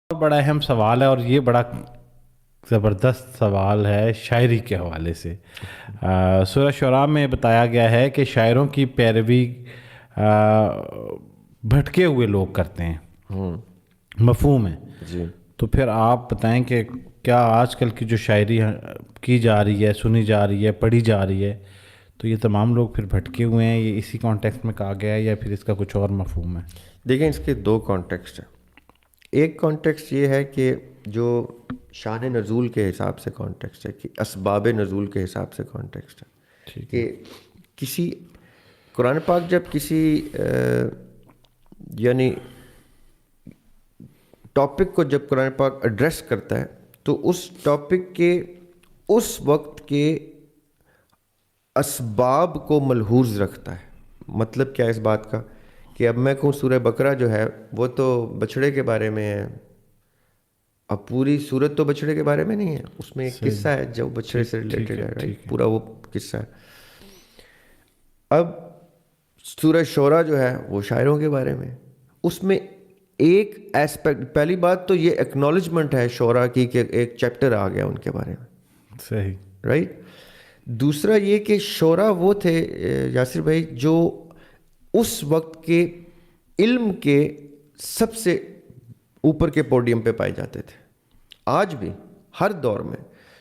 بڑا اہم سوال ہے، اور یہ بڑا زبردست سوال ہے شاعری کے حوالے سے۔ سورہ شعراء میں بتایا گیا ہے کہ شاعروں کی پیروی بھٹکے ہوئے لوگ کرتے ہیں، مفہوم ہے۔ جی تو پھر آپ بتائیں کہ کیا آج کل کی جو شاعری کی جا رہی ہے، سنی جا رہی ہے، پڑھی جا رہی ہے، تو یہ تمام لوگ پھر بھٹکے ہوئے ہیں، یہ اسی کانٹیکسٹ میں کہا گیا ہے یا پھر اس کا کچھ اور مفہوم ہے؟ دیکھیں، اس کے دو کانٹیکسٹ ہیں۔ ایک کانٹیکسٹ یہ ہے کہ جو شان نزول کے حساب سے کانٹیکسٹ ہے، کہ اسباب نزول کے حساب سے کانٹیکسٹ ہے، ٹھیک ہے۔ کہ کسی قرآن پاک جب کسی یعنی ٹاپک کو جب قرآن پاک ایڈریس کرتا ہے تو اس ٹاپک کے اس وقت کے اسباب کو ملحوظ رکھتا ہے۔ مطلب کیا ہے اس بات کا کہ اب میں کہوں سورہ بقرہ جو ہے وہ تو بچھڑے کے بارے میں ہے، اب پوری سورت تو بچھڑے کے بارے میں نہیں ہے، اس میں ایک قصہ ہے جو بچھڑے سے ریلیٹڈ ہے، رائٹ، پورا وہ قصہ ہے۔ اب سورہ شعراء جو ہے وہ شاعروں کے بارے میں، اس میں ایک ایسپیکٹ، پہلی بات تو یہ ایکنالجمنٹ ہے شعراء کی کہ ایک چیپٹر آ گیا ان کے بارے میں، صحیح، رائٹ۔ دوسرا یہ کہ شعراء وہ تھے یاسر بھائی جو اس وقت کے علم کے سب سے اوپر کے پوڈیم پہ پائے جاتے تھے۔ آج بھی ہر دور میں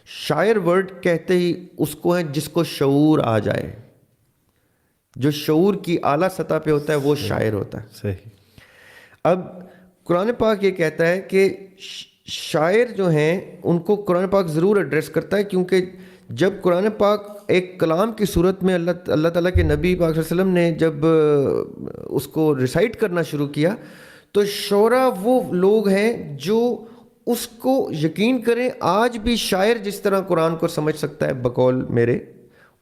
شاعر ورڈ کہتے ہی اس کو ہیں جس کو شعور آ جائے، جو شعور کی اعلیٰ سطح پہ ہوتا ہے وہ شاعر ہوتا ہے۔ صحیح۔ اب قرآن پاک یہ کہتا ہے کہ شاعر جو ہیں ان کو قرآن پاک ضرور ایڈریس کرتا ہے، کیونکہ جب قرآن پاک ایک کلام کی صورت میں اللہ تعالیٰ کے نبی پاک صلی اللہ علیہ وسلم نے جب اس کو ریسائٹ کرنا شروع کیا تو شعراء وہ لوگ ہیں جو اس کو یقین کریں آج بھی شاعر جس طرح قرآن کو سمجھ سکتا ہے بقول میرے،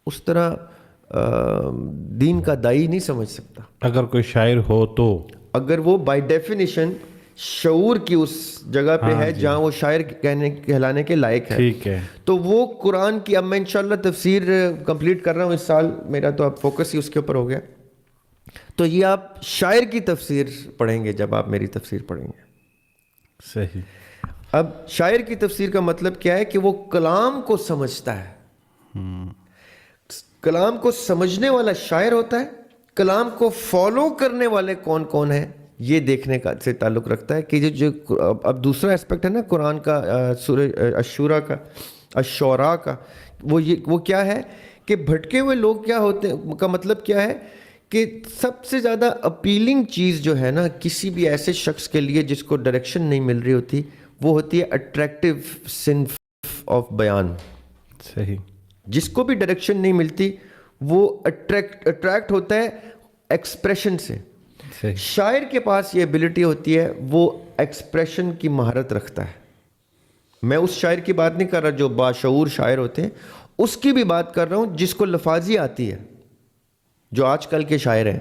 اس طرح دین کا دائی نہیں سمجھ سکتا اگر کوئی شاعر ہو تو، اگر وہ بائی ڈیفینیشن شعور کی اس جگہ پہ ہے جہاں وہ شاعر کہلانے کے لائق ہے، ٹھیک ہے۔ تو وہ قرآن کی، اب میں انشاءاللہ تفسیر کمپلیٹ کر رہا ہوں اس سال، میرا تو اب فوکس ہی اس کے اوپر ہو گیا، تو یہ آپ شاعر کی تفسیر پڑھیں گے جب آپ میری تفسیر پڑھیں گے۔ صحیح۔ اب شاعر کی تفسیر کا مطلب کیا ہے کہ وہ کلام کو سمجھتا ہے، کلام کو سمجھنے والا شاعر ہوتا ہے، کلام کو فالو کرنے والے کون کون ہیں یہ دیکھنے کا سے تعلق رکھتا ہے کہ جو اب دوسرا اسپیکٹ ہے نا قرآن کا، سورہ الشورى کا، الشعراء کا، وہ کیا ہے کہ بھٹکے ہوئے لوگ کیا ہوتے ہیں کا مطلب کیا ہے کہ سب سے زیادہ اپیلنگ چیز جو ہے نا کسی بھی ایسے شخص کے لیے جس کو ڈائریکشن نہیں مل رہی ہوتی، وہ ہوتی ہے اٹریکٹیو صنف آف بیان۔ صحیح۔ جس کو بھی ڈائریکشن نہیں ملتی وہ اٹریکٹ ہوتا ہے ایکسپریشن سے۔ صحیح۔ شاعر کے پاس یہ ایبلٹی ہوتی ہے، وہ ایکسپریشن کی مہارت رکھتا ہے۔ میں اس شاعر کی بات نہیں کر رہا جو باشعور شاعر ہوتے ہیں، اس کی بھی بات کر رہا ہوں جس کو لفاظی آتی ہے، جو آج کل کے شاعر ہیں،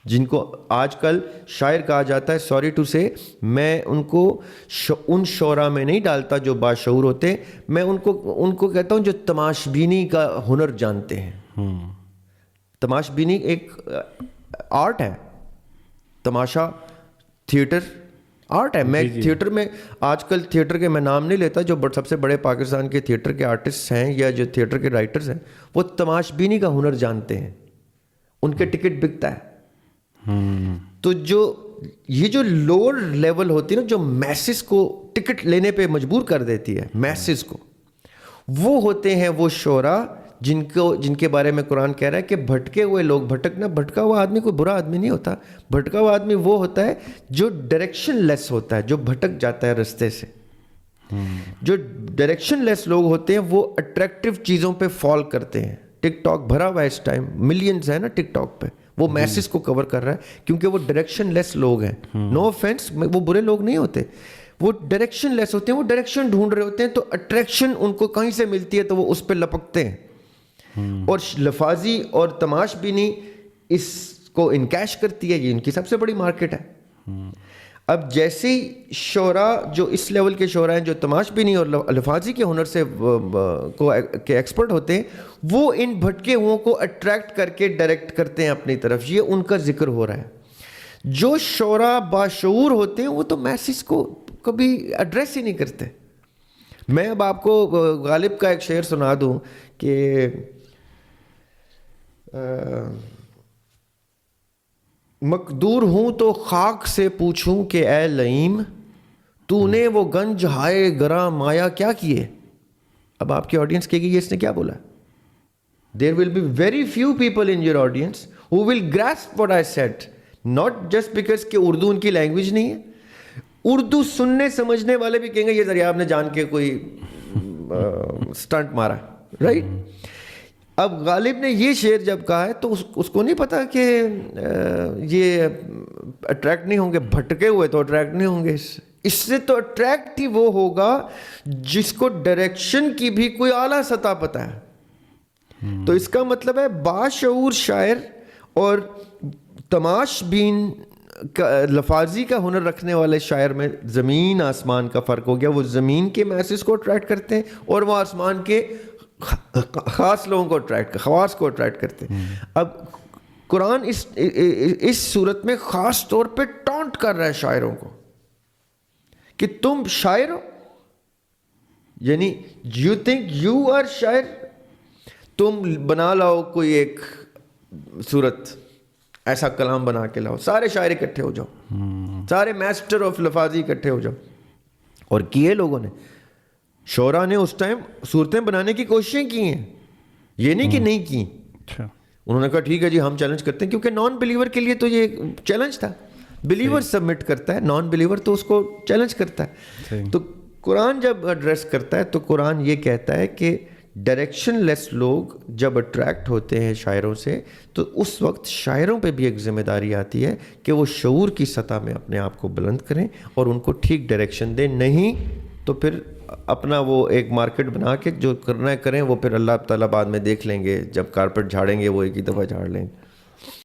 جن کو آج کل شاعر کہا جاتا ہے۔ سوری ٹو سے، میں ان کو ان شعراء میں نہیں ڈالتا جو باشعور ہوتے ہیں، میں ان کو کہتا ہوں جو تماش بینی کا ہنر جانتے ہیں۔ تماش بینی ایک آرٹ ہے، تماشا تھیٹر آرٹ ہے۔ میں تھیٹر میں آج کل تھیٹر کے میں نام نہیں لیتا، جو سب سے بڑے پاکستان کے تھیٹر کے آرٹسٹ ہیں یا جو تھیٹر کے رائٹرز ہیں، وہ تماش بینی کا ہنر جانتے ہیں، ان کے ٹکٹ بکتا ہے۔ تو یہ جو لوور لیول ہوتی ہے نا، جو میسز کو ٹکٹ لینے پہ مجبور کر دیتی ہے، میسز کو، وہ ہوتے ہیں وہ شعراء جن کے بارے میں قرآن کہہ رہا ہے کہ بھٹکے ہوئے لوگ۔ بھٹکا ہوا آدمی کوئی برا آدمی نہیں ہوتا، بھٹکا ہوا آدمی وہ ہوتا ہے جو ڈائریکشن لیس ہوتا ہے، جو بھٹک جاتا ہے رستے سے۔ جو ڈائریکشن لیس لوگ ہوتے ہیں وہ اٹریکٹیو چیزوں پہ فال کرتے ہیں۔ ٹک ٹاک بھرا ہوا ہے اس ٹائم، ملینز ہیں نا ٹک ٹاک پہ، وہ میسز کو کور کر رہا ہے کیونکہ وہ ڈائریکشن لیس لوگ ہیں۔ نو آفینس، وہ برے لوگ نہیں ہوتے، وہ ڈائریکشن لیس ہوتے ہیں، وہ ڈائریکشن ڈھونڈ رہے ہوتے ہیں، تو اٹریکشن ان کو کہیں سے ملتی ہے تو وہ اس پہ لپکتے ہیں۔ اور لفاظی اور تماش بینی اس کو انکیش کرتی ہے، یہ ان کی سب سے بڑی مارکیٹ ہے۔ اب جیسے ہی شعراء جو اس لیول کے شعراء ہیں جو تماش بینی اور لفاظی کے ہنر سے کے ایکسپرٹ ہوتے ہیں، وہ ان بھٹکے ہوئوں کو اٹریکٹ کر کے ڈائریکٹ کرتے ہیں اپنی طرف، یہ ان کا ذکر ہو رہا ہے۔ جو شعراء باشعور ہوتے ہیں وہ تو میسز کو کبھی ایڈریس ہی نہیں کرتے. میں اب آپ کو غالب کا ایک شعر سنا دوں کہ مقدور ہوں تو خاک سے پوچھوں کہ اے لئیم تو نے وہ گنج ہائے گراں مایا کیا کیے. اب آپ کی آڈینس کہے گی یہ اس نے کیا بولا. There will be very few people in your audience who will grasp what I said. Not just because کہ اردو ان کی لینگویج نہیں ہے. اردو سننے سمجھنے والے بھی کہیں گے یہ ذریعہ آپ نے جان کے کوئی سٹنٹ مارا, رائٹ. اب غالب نے یہ شعر جب کہا ہے تو اس کو نہیں پتا کہ یہ اٹریکٹ نہیں ہوں گے, بھٹکے ہوئے تو اٹریکٹ نہیں ہوں گے. اس سے تو اٹریکٹ ہی وہ ہوگا جس کو ڈائریکشن کی بھی کوئی اعلیٰ سطح پتہ ہے. تو اس کا مطلب ہے باشعور شاعر اور تماش بین لفاظی کا ہنر رکھنے والے شاعر میں زمین آسمان کا فرق ہو گیا. وہ زمین کے میسز کو اٹریکٹ کرتے ہیں اور وہ آسمان کے خاص لوگوں کو خواص کو اٹریکٹ کرتے ہیں. اب قرآن اس صورت میں خاص طور پہ ٹانٹ کر رہا ہے شاعروں کو کہ تم شاعر ہو, یعنی یو تھنک یو آر شاعر. تم بنا لاؤ کوئی ایک صورت, ایسا کلام بنا کے لاؤ, سارے شاعر اکٹھے ہو جاؤ, سارے میسٹر آف لفاظی اکٹھے ہو جاؤ. اور کیے لوگوں نے, شعراء نے اس ٹائم صورتیں بنانے کی کوششیں کی ہیں, یہ نہیں کہ نہیں کی. انہوں نے کہا ٹھیک ہے جی ہم چیلنج کرتے ہیں, کیونکہ نان بلیور کے لیے تو یہ چیلنج تھا. بلیور سبمٹ کرتا ہے, نان بلیور تو اس کو چیلنج کرتا ہے. تو قرآن جب ایڈریس کرتا ہے تو قرآن یہ کہتا ہے کہ ڈائریکشن لیس لوگ جب اٹریکٹ ہوتے ہیں شاعروں سے تو اس وقت شاعروں پہ بھی ایک ذمہ داری آتی ہے کہ وہ شعور کی سطح میں اپنے آپ کو بلند کریں اور ان کو ٹھیک ڈائریکشن دیں. نہیں تو پھر اپنا وہ ایک مارکیٹ بنا کے جو کرنا ہے کریں, وہ پھر اللہ تعالیٰ بعد میں دیکھ لیں گے, جب کارپیٹ جھاڑیں گے وہ ایک ہی دفعہ جھاڑ لیں گے.